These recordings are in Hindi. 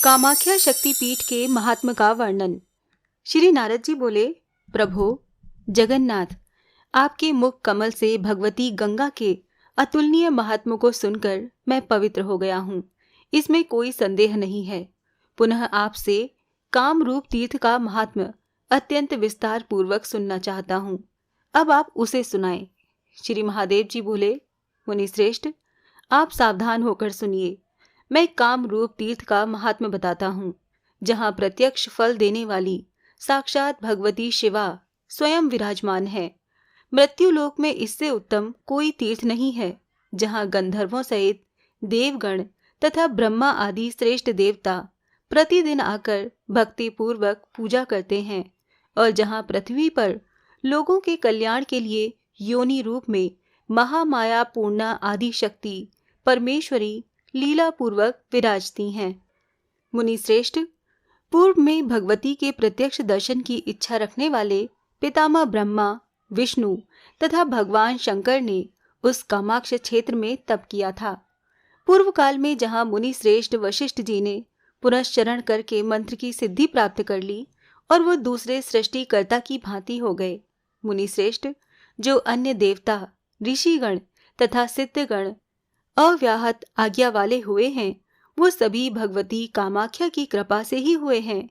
कामाख्या शक्तिपीठ के महात्म का वर्णन। श्री नारद जी बोले, प्रभो जगन्नाथ, आपके मुख कमल से भगवती गंगा के अतुलनीय महात्म को सुनकर मैं पवित्र हो गया हूँ, इसमें कोई संदेह नहीं है। पुनः आपसे काम रूप तीर्थ का महात्म अत्यंत विस्तार पूर्वक सुनना चाहता हूँ। अब आप उसे सुनाएं। श्री महादेव जी बोले, मुनि श्रेष्ठ, आप सावधान होकर सुनिए। मैं काम रूप तीर्थ का महात्म बताता हूँ, जहाँ प्रत्यक्ष फल देने वाली साक्षात भगवती शिवा स्वयं विराजमान है। मृत्यु लोक में इससे उत्तम कोई तीर्थ नहीं है, जहाँ गंधर्वों सहित देवगण तथा ब्रह्मा आदि श्रेष्ठ देवता प्रतिदिन आकर भक्ति पूर्वक पूजा करते हैं, और जहाँ पृथ्वी पर लोगों के कल्याण के लिए योनि रूप में महामाया पूर्णा आदि शक्ति परमेश्वरी लीला पूर्वक विराजती हैं। मुनि श्रेष्ठ, पूर्व में भगवती के प्रत्यक्ष दर्शन की इच्छा रखने वाले पितामह ब्रह्मा, विष्णु तथा भगवान शंकर ने उस कामाक्ष क्षेत्र में तप किया था। पूर्व काल में जहाँ मुनि श्रेष्ठ वशिष्ठ जी ने पुनश्चरण करके मंत्र की सिद्धि प्राप्त कर ली और वो दूसरे सृष्टिकर्ता की भांति हो गए। मुनि श्रेष्ठ, जो अन्य देवता, ऋषिगण तथा सिद्धगण अव्याहत आज्ञा वाले हुए हैं, वो सभी भगवती कामाख्या की कृपा से ही हुए हैं।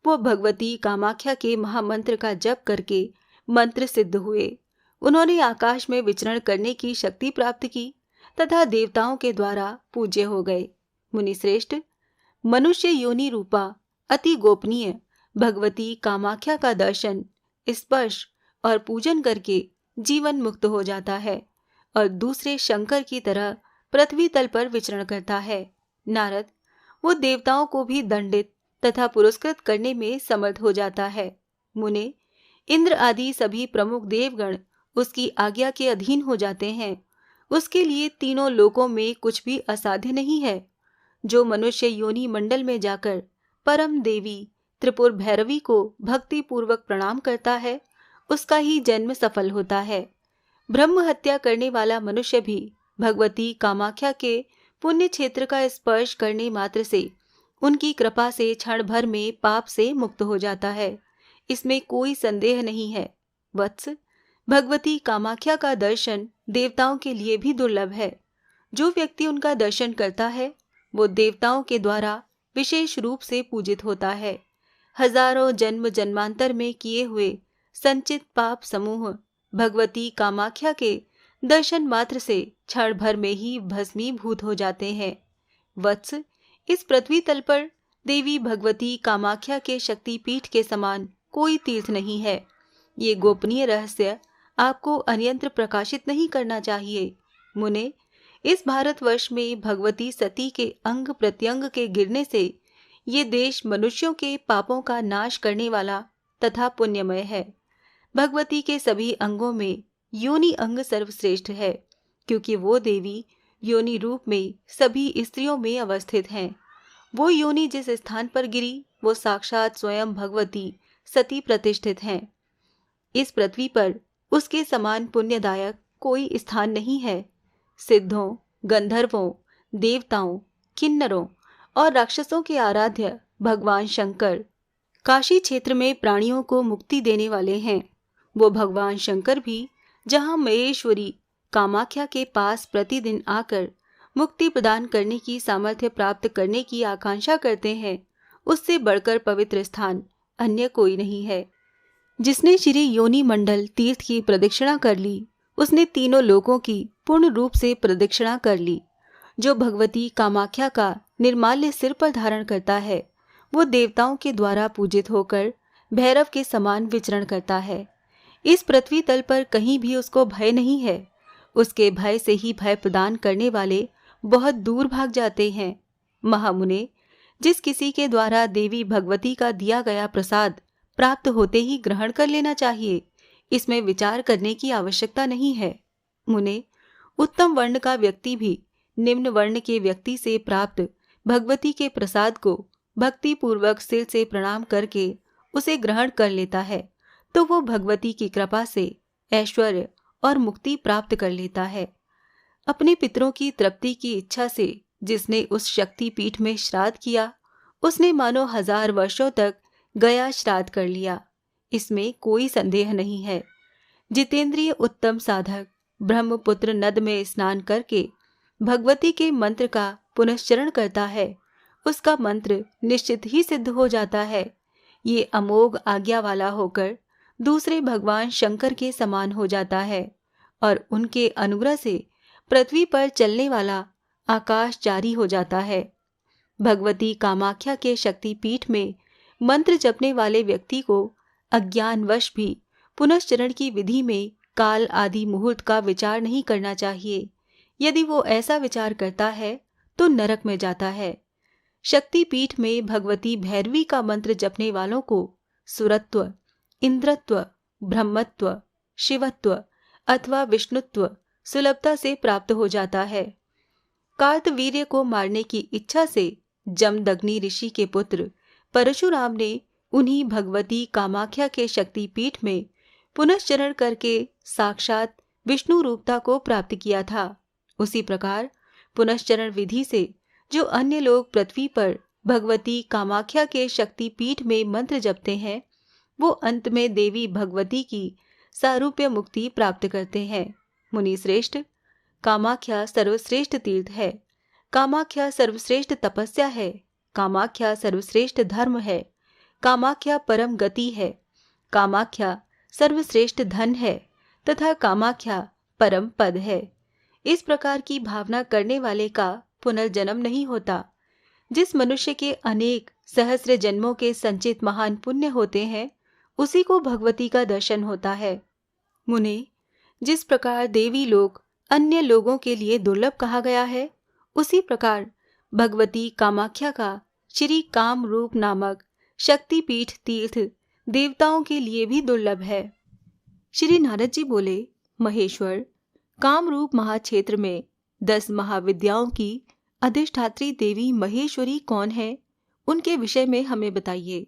वो भगवती कामाख्या के महामंत्र का जप करके मंत्र सिद्ध हुए। उन्होंने आकाश में विचरण करने की शक्ति प्राप्त की तथा देवताओं के द्वारा पूज्य हो गए। मुनि श्रेष्ठ, मनुष्य योनि रूपा अति गोपनीय भगवती कामाख्या का दर्शन, स्पर्श और पूजन करके जीवन मुक्त हो जाता है और दूसरे शंकर की तरह पृथ्वी तल पर विचरण करता है। नारद, वो देवताओं को भी दंडित तथा पुरस्कृत करने में समर्थ हो जाता है। मुने, इंद्र आदि सभी प्रमुख देवगण उसकी आज्ञा के अधीन हो जाते हैं। उसके लिए तीनों लोकों में कुछ भी असाध्य नहीं है। जो मनुष्य योनि मंडल में जाकर परम देवी त्रिपुर भैरवी को भक्ति पूर्वक प्रणाम करता है, उसका ही जन्म सफल होता है। ब्रह्म हत्या करने वाला मनुष्य भी भगवती कामाख्या के पुण्य क्षेत्र का स्पर्श करने मात्र से उनकी कृपा से क्षण भर में पाप से मुक्त हो जाता है, इसमें कोई संदेह नहीं है। वत्स, भगवती कामाख्या का दर्शन देवताओं के लिए भी दुर्लभ है। जो व्यक्ति उनका दर्शन करता है, वो देवताओं के द्वारा विशेष रूप से पूजित होता है। हजारों जन्म जन्मांतर में किए हुए संचित पाप समूह भगवती कामाख्या के दर्शन मात्र से क्षण भर में ही भस्मीभूत हो जाते हैं। वत्स, इस पृथ्वी तल पर देवी भगवती कामाख्या के शक्तिपीठ के समान कोई तीर्थ नहीं है। ये गोपनीय रहस्य आपको अन्यत्र प्रकाशित नहीं करना चाहिए। मुने, इस भारतवर्ष में भगवती सती के अंग प्रत्यंग के गिरने से ये देश मनुष्यों के पापों का नाश करने वाला तथा पुण्यमय है। भगवती के सभी अंगों में योनि अंग सर्वश्रेष्ठ है, क्योंकि वो देवी योनि रूप में सभी स्त्रियों में अवस्थित हैं। वो योनि जिस स्थान पर गिरी, वो साक्षात स्वयं भगवती सती प्रतिष्ठित हैं। इस पृथ्वी पर उसके समान पुण्यदायक कोई स्थान नहीं है। सिद्धों, गंधर्वों, देवताओं, किन्नरों और राक्षसों के आराध्य भगवान शंकर काशी क्षेत्र में प्राणियों को मुक्ति देने वाले हैं। वो भगवान शंकर भी जहाँ महेश्वरी कामाख्या के पास प्रतिदिन आकर मुक्ति प्रदान करने की सामर्थ्य प्राप्त करने की आकांक्षा करते हैं, उससे बढ़कर पवित्र स्थान अन्य कोई नहीं है। जिसने श्री योनि मंडल तीर्थ की प्रदक्षिणा कर ली, उसने तीनों लोकों की पूर्ण रूप से प्रदक्षिणा कर ली। जो भगवती कामाख्या का निर्माल्य सिर पर धारण करता है, वो देवताओं के द्वारा पूजित होकर भैरव के समान विचरण करता है। इस पृथ्वी तल पर कहीं भी उसको भय नहीं है। उसके भय से ही भय प्रदान करने वाले बहुत दूर भाग जाते हैं। महामुने, जिस किसी के द्वारा देवी भगवती का दिया गया प्रसाद प्राप्त होते ही ग्रहण कर लेना चाहिए, इसमें विचार करने की आवश्यकता नहीं है। मुने, उत्तम वर्ण का व्यक्ति भी निम्न वर्ण के व्यक्ति से प्राप्त भगवती के प्रसाद को भक्ति पूर्वक सिर से प्रणाम करके उसे ग्रहण कर लेता है, तो वो भगवती की कृपा से ऐश्वर्य और मुक्ति प्राप्त कर लेता है। अपने पितरों की तृप्ति की इच्छा से जिसने उस शक्ति पीठ में श्राद्ध किया, उसने मानो 1000 वर्षों तक गया श्राद्ध कर लिया, इसमें कोई संदेह नहीं है। जितेंद्रिय उत्तम साधक ब्रह्मपुत्र नद में स्नान करके भगवती के मंत्र का पुनश्चरण करता है, उसका मंत्र निश्चित ही सिद्ध हो जाता है। ये अमोघ आज्ञा वाला होकर दूसरे भगवान शंकर के समान हो जाता है और उनके अनुग्रह से पृथ्वी पर चलने वाला आकाश जारी हो जाता है। भगवती कामाख्या के शक्तिपीठ में मंत्र जपने वाले व्यक्ति को अज्ञानवश भी पुनश्चरण की विधि में काल आदि मुहूर्त का विचार नहीं करना चाहिए। यदि वो ऐसा विचार करता है तो नरक में जाता है। शक्तिपीठ में भगवती भैरवी का मंत्र जपने वालों को सुरत्व, इंद्रत्व, ब्रह्मत्व, शिवत्व अथवा विष्णुत्व सुलभता से प्राप्त हो जाता है। कार्तवीर्य को मारने की इच्छा से जमदग्नि ऋषि के पुत्र परशुराम ने उन्हीं भगवती कामाख्या के शक्तिपीठ में पुनश्चरण करके साक्षात विष्णु रूपता को प्राप्त किया था। उसी प्रकार पुनश्चरण विधि से जो अन्य लोग पृथ्वी पर भगवती कामाख्या के शक्तिपीठ में मंत्र जपते हैं, वो अंत में देवी भगवती की सारूप्य मुक्ति प्राप्त करते हैं। मुनि श्रेष्ठ, कामाख्या सर्वश्रेष्ठ तीर्थ है, कामाख्या सर्वश्रेष्ठ तपस्या है, कामाख्या सर्वश्रेष्ठ धर्म है, कामाख्या परम गति है, कामाख्या सर्वश्रेष्ठ धन है तथा कामाख्या परम पद है। इस प्रकार की भावना करने वाले का पुनर्जन्म नहीं होता। जिस मनुष्य के अनेक सहस्र जन्मों के संचित महान पुण्य होते हैं, उसी को भगवती का दर्शन होता है। मुने, जिस प्रकार देवी लोक अन्य लोगों के लिए दुर्लभ कहा गया है, उसी प्रकार भगवती कामाख्या का श्री काम रूप नामक शक्तिपीठ तीर्थ देवताओं के लिए भी दुर्लभ है। श्री नारद जी बोले, महेश्वर, कामरूप महाक्षेत्र में 10 महाविद्याओं की अधिष्ठात्री देवी महेश्वरी कौन है, उनके विषय में हमें बताइए।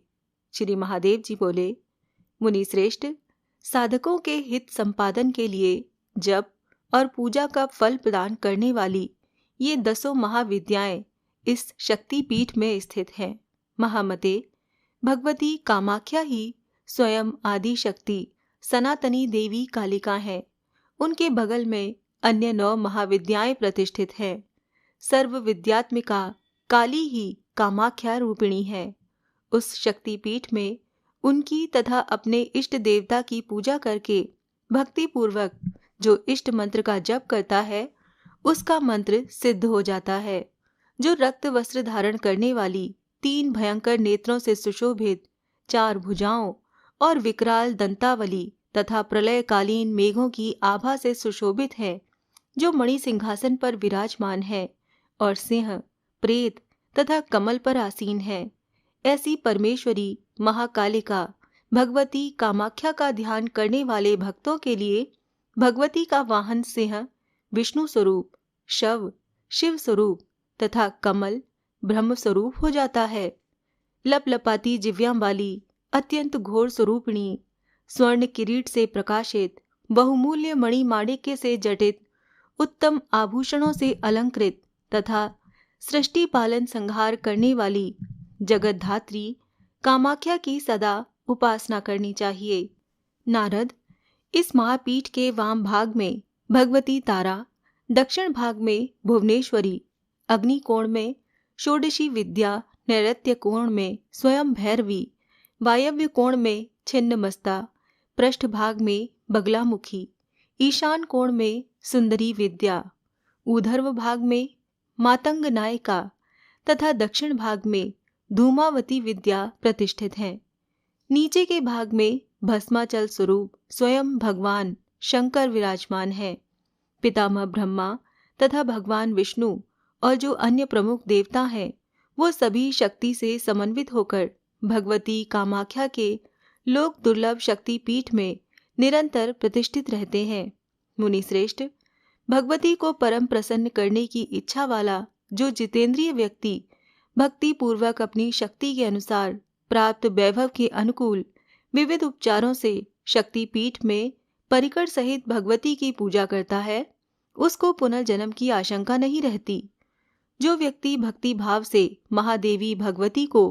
श्री महादेव जी बोले, मुनि श्रेष्ठ, साधकों के हित संपादन के लिए जप और पूजा का फल प्रदान करने वाली ये 10 महाविद्याएं इस शक्तिपीठ में स्थित हैं। महामते, भगवती कामाख्या ही स्वयं आदि शक्ति सनातनी देवी कालिका है। उनके बगल में अन्य 9 महाविद्याएं प्रतिष्ठित हैं। सर्व विद्यात्मिका काली ही कामाख्या रूपिणी है। उस शक्तिपीठ में उनकी तथा अपने इष्ट देवता की पूजा करके भक्ति पूर्वक जो इष्ट मंत्र का जप करता है, उसका मंत्र सिद्ध हो जाता है। जो रक्त वस्त्र धारण करने वाली 3 भयंकर नेत्रों से सुशोभित 4 भुजाओं और विकराल दंतावली तथा प्रलयकालीन मेघों की आभा से सुशोभित है, जो मणि सिंहासन पर विराजमान है और सिंह, प्रेत तथा कमल पर आसीन है, ऐसी परमेश्वरी महाकालिका भगवती कामाख्या का ध्यान करने वाले भक्तों के लिए भगवती का वाहन सिंह विष्णु स्वरूप, शव शिव स्वरूप तथा कमल ब्रह्म स्वरूप हो जाता है। लपलपाती जिव्यां वाली अत्यंत घोर स्वरूपिणी, स्वर्ण किरीट से प्रकाशित, बहुमूल्य मणि माणिक्य से जटित, उत्तम आभूषणों से अलंकृत तथा सृष्टि पालन संहार करने वाली जगतधात्री कामाख्या की सदा उपासना करनी चाहिए। नारद, इस महापीठ के वाम भाग में भगवती तारा, दक्षिण भाग में भुवनेश्वरी, अग्नि कोण में षोडशी विद्या, नैऋत्य कोण में स्वयं भैरवी, वायव्य कोण में छिन्नमस्ता, पृष्ठ भाग में बगलामुखी, ईशान कोण में सुंदरी विद्या, ऊर्ध्व भाग में मातंग नायिका तथा दक्षिण भाग में धूमावती विद्या प्रतिष्ठित हैं। नीचे के भाग में भस्माचल स्वरूप स्वयं भगवान शंकर विराजमान है। पितामह ब्रह्मा तथा भगवान विष्णु और जो अन्य प्रमुख देवता हैं, वो सभी शक्ति से समन्वित होकर भगवती कामाख्या के लोक दुर्लभ शक्तिपीठ में निरंतर प्रतिष्ठित रहते हैं। मुनि श्रेष्ठ, भगवती को परम प्रसन्न करने की इच्छा वाला जो जितेंद्रिय व्यक्ति भक्ति पूर्वक अपनी शक्ति के अनुसार प्राप्त वैभव के अनुकूल विविध उपचारों से शक्तिपीठ में परिकर सहित भगवती की पूजा करता है, उसको पुनर्जन्म की आशंका नहीं रहती। जो व्यक्ति भक्ति भाव से महादेवी भगवती को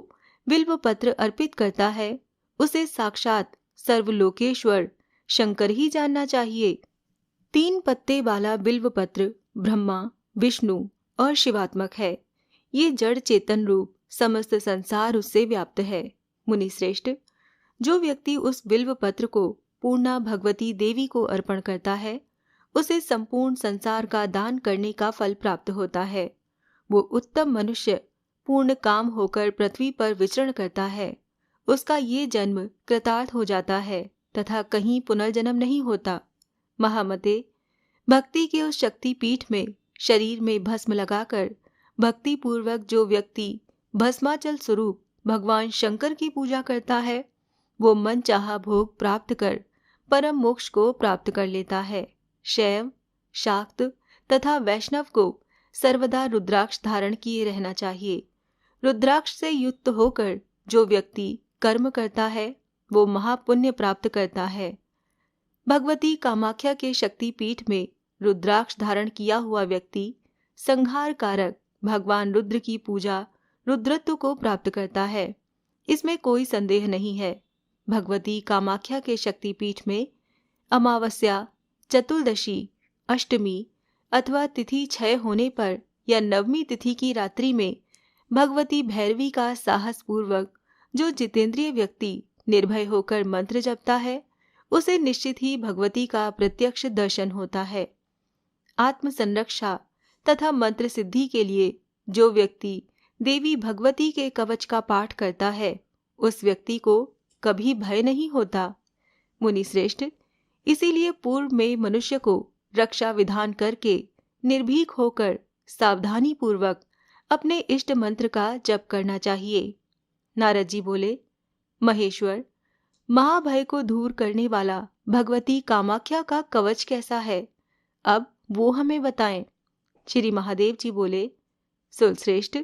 बिल्व पत्र अर्पित करता है, उसे साक्षात सर्वलोकेश्वर शंकर ही जानना चाहिए। 3 पत्ते वाला बिल्व पत्र ब्रह्मा, विष्णु और शिवात्मक है। ये जड़ चेतन रूप समस्त संसार उससे व्याप्त है। मुनि श्रेष्ठ, जो व्यक्ति उस बिल्व पत्र को पूर्णा भगवती देवी को अर्पण करता है, उसे संपूर्ण संसार का दान करने का फल प्राप्त होता है। वो उत्तम मनुष्य पूर्ण काम होकर पृथ्वी पर विचरण करता है। उसका ये जन्म कृतार्थ हो जाता है तथा कहीं पुनर्जन्म नहीं होता। महामते, भक्ति के उस शक्ति पीठ में शरीर में भस्म लगाकर भक्ति पूर्वक जो व्यक्ति भस्माचल स्वरूप भगवान शंकर की पूजा करता है, वो मन चाहा भोग प्राप्त कर परम मोक्ष को प्राप्त कर लेता है। शैव, शाक्त तथा वैष्णव को सर्वदा रुद्राक्ष धारण किए रहना चाहिए। रुद्राक्ष से युक्त होकर जो व्यक्ति कर्म करता है, वो महापुण्य प्राप्त करता है। भगवती कामाख्या के शक्ति पीठ में रुद्राक्ष धारण किया हुआ व्यक्ति संहार कारक भगवान रुद्र की पूजा रुद्रत्व को प्राप्त करता है। इसमें कोई संदेह नहीं है। भगवती कामाख्या के शक्तिपीठ में अमावस्या, चतुर्दशी, अष्टमी अथवा तिथि क्षय होने पर या नवमी तिथि की रात्रि में भगवती भैरवी का साहस पूर्वक जो जितेंद्रिय व्यक्ति निर्भय होकर मंत्र जपता है, उसे निश्चित ही भगवती का प्रत्यक्ष दर्शन होता है। आत्म संरक्षा तथा मंत्र सिद्धि के लिए जो व्यक्ति देवी भगवती के कवच का पाठ करता है, उस व्यक्ति को कभी भय नहीं होता। मुनि श्रेष्ठ, इसीलिए पूर्व में मनुष्य को रक्षा विधान करके निर्भीक होकर सावधानी पूर्वक अपने इष्ट मंत्र का जप करना चाहिए। नारद जी बोले, महेश्वर, महाभय को दूर करने वाला भगवती कामाख्या का कवच कैसा है? अब वो हमें बताएं। श्री महादेव जी बोले, सुलश्रेष्ठ,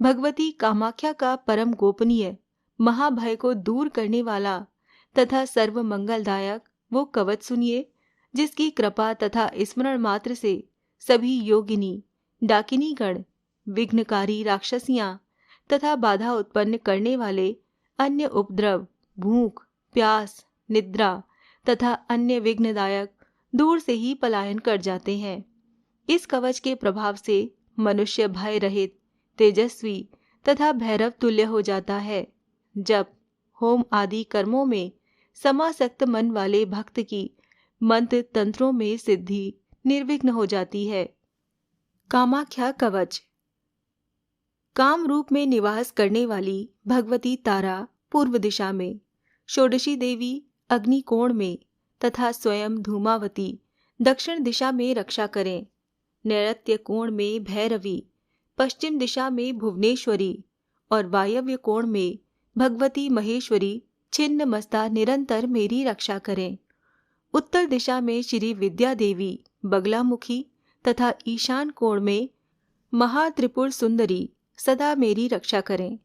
भगवती कामाख्या का परम गोपनीय महाभय को दूर करने वाला तथा सर्व मंगलदायक वो कवच सुनिए, जिसकी कृपा तथा स्मरण मात्र से सभी योगिनी, डाकिनी गण, विघ्नकारी राक्षसियां तथा बाधा उत्पन्न करने वाले अन्य उपद्रव, भूख, प्यास, निद्रा तथा अन्य विघ्नदायक दूर से ही पलायन कर जाते हैं। इस कवच के प्रभाव से मनुष्य भय रहित, तेजस्वी तथा भैरव तुल्य हो जाता है। जब होम आदि कर्मों में समासक्त मन वाले भक्त की मंत्र तंत्रों में सिद्धि निर्विघ्न हो जाती है। कामाख्या कवच। काम रूप में निवास करने वाली भगवती तारा पूर्व दिशा में, षोडशी देवी अग्निकोण में तथा स्वयं धूमावती दक्षिण दिशा में रक्षा करें। नैऋत्य कोण में भैरवी, पश्चिम दिशा में भुवनेश्वरी और वायव्य कोण में भगवती महेश्वरी छिन्न मस्ता निरंतर मेरी रक्षा करें। उत्तर दिशा में श्री विद्या देवी बगलामुखी तथा ईशान कोण में महात्रिपुर सुंदरी सदा मेरी रक्षा करें।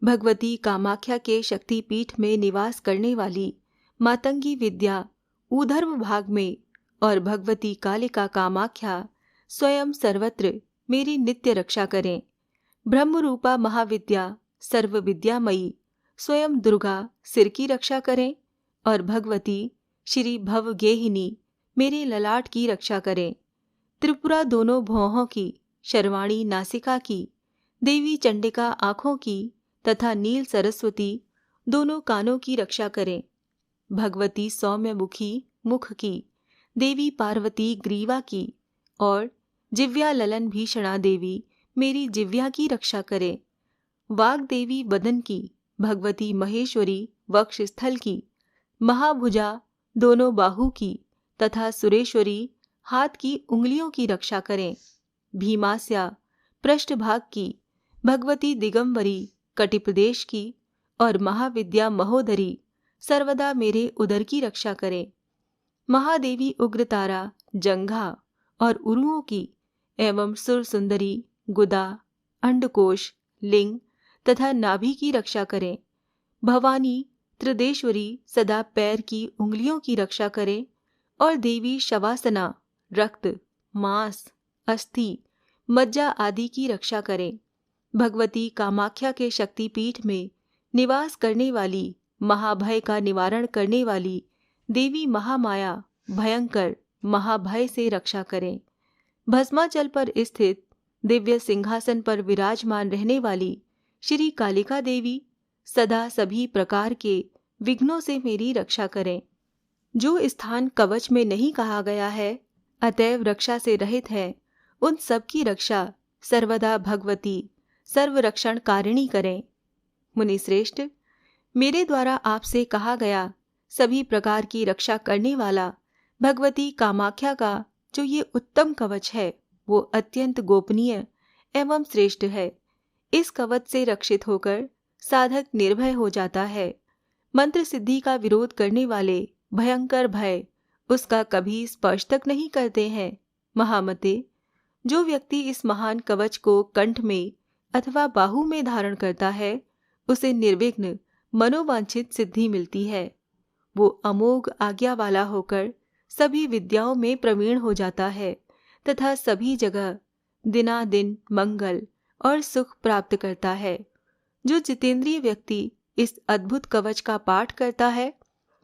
भगवती कामाख्या के शक्तिपीठ में निवास करने वाली मातंगी विद्या ऊर्ध्व भाग में और भगवती कालिका कामाख्या स्वयं सर्वत्र मेरी नित्य रक्षा करें। ब्रह्म रूपा महाविद्या सर्व विद्यामयी स्वयं दुर्गा सिर की रक्षा करें और भगवती श्री भवगेहिनी मेरे ललाट की रक्षा करें। त्रिपुरा दोनों भौहों की, शर्वाणी नासिका की, देवी चंडिका आँखों की तथा नील सरस्वती दोनों कानों की रक्षा करें। भगवती सौम्य मुखी मुख की, देवी पार्वती ग्रीवा की और जिव्या ललन भीषणा देवी मेरी जिव्या की रक्षा करें। वाग देवी बदन की, भगवती महेश्वरी वक्ष स्थल की, महाभुजा दोनों बाहु की तथा सुरेश्वरी हाथ की उंगलियों की रक्षा करें। भीमास्या पृष्ठभाग की, भगवती दिगंबरी कटिप्रदेश की और महाविद्या महोदरी सर्वदा मेरे उदर की रक्षा करें। महादेवी उग्रतारा जंघा और उरुओं की एवं सुर सुंदरी गुदा, अंडकोश, लिंग तथा नाभि की रक्षा करें। भवानी त्रिदेश्वरी सदा पैर की उंगलियों की रक्षा करें और देवी शवासना रक्त, मांस, अस्थि, मज्जा आदि की रक्षा करें। भगवती कामाख्या के शक्तिपीठ में निवास करने वाली, महाभय का निवारण करने वाली देवी महामाया भयंकर महाभय से रक्षा करें। भस्माचल पर स्थित दिव्य सिंहासन पर विराजमान रहने वाली श्री कालिका देवी सदा सभी प्रकार के विघ्नों से मेरी रक्षा करें। जो स्थान कवच में नहीं कहा गया है, अतएव रक्षा से रहित है, उन सब की रक्षा सर्वदा भगवती सर्वरक्षण कारिणी करें। मुनिश्रेष्ठ, मेरे द्वारा आपसे कहा गया सभी प्रकार की रक्षा करने वाला भगवती कामाख्या का जो ये उत्तम कवच है, वो अत्यंत गोपनीय एवं श्रेष्ठ है। इस कवच से रक्षित होकर साधक निर्भय हो जाता है। मंत्र सिद्धि का विरोध करने वाले भयंकर भय उसका कभी स्पर्श तक नहीं करते हैं। महामते, जो व्यक्ति इस महान कवच को कंठ में अथवा बाहु में धारण करता है, उसे निर्विघ्न मनोवांछित सिद्धि मिलती है। वो अमोघ आज्ञा वाला होकर सभी विद्याओं में प्रवीण हो जाता है तथा सभी जगह दिनादिन मंगल और सुख प्राप्त करता है। जो जितेंद्रिय व्यक्ति इस अद्भुत कवच का पाठ करता है,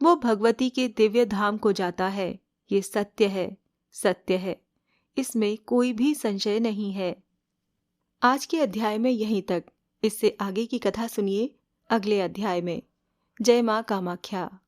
वो भगवती के दिव्य धाम को जाता है। ये सत्य है, सत्य है, इसमें कोई भी संशय नहीं है। आज के अध्याय में यहीं तक। इससे आगे की कथा सुनिए अगले अध्याय में। जय मां कामाख्या।